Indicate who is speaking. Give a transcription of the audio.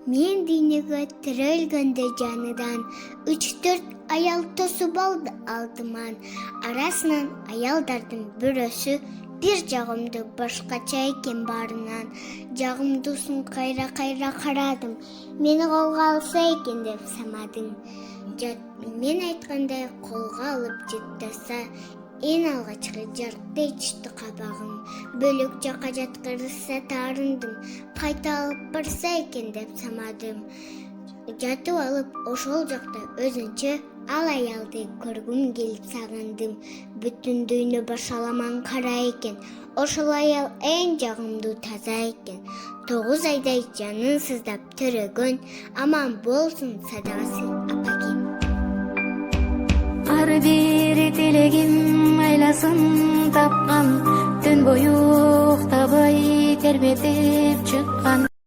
Speaker 1: Мен дүйнөгө тирелгенде жаныдан 3-4 аял тосуп алды алдыман. Арасынан аялдардын бирөөсү бир жагымды башкача экен баарынан. Жагымдуусун кайра карадым. Мени колго алса экен деп самадым. Мен айткандай колго алып жыттаса, эң алгачкы жаркты ичти кабагым. Бөлөк жака жаткырса таарындым. Кайта алып барса экен деп самадым. Жатып алып ошол жакта өзүнчө ал аялды көргүм келип сагындым. Бүтүн дүйнө башаламан кара экен. Ошол аял эң жагымдуу таза экен. 9 айдай жанын сыздап төрөгөн, аман болсун садагасы апагим.
Speaker 2: Ар бир тилегим айласын тапкан, түн бою уктабай тербетип чыккан.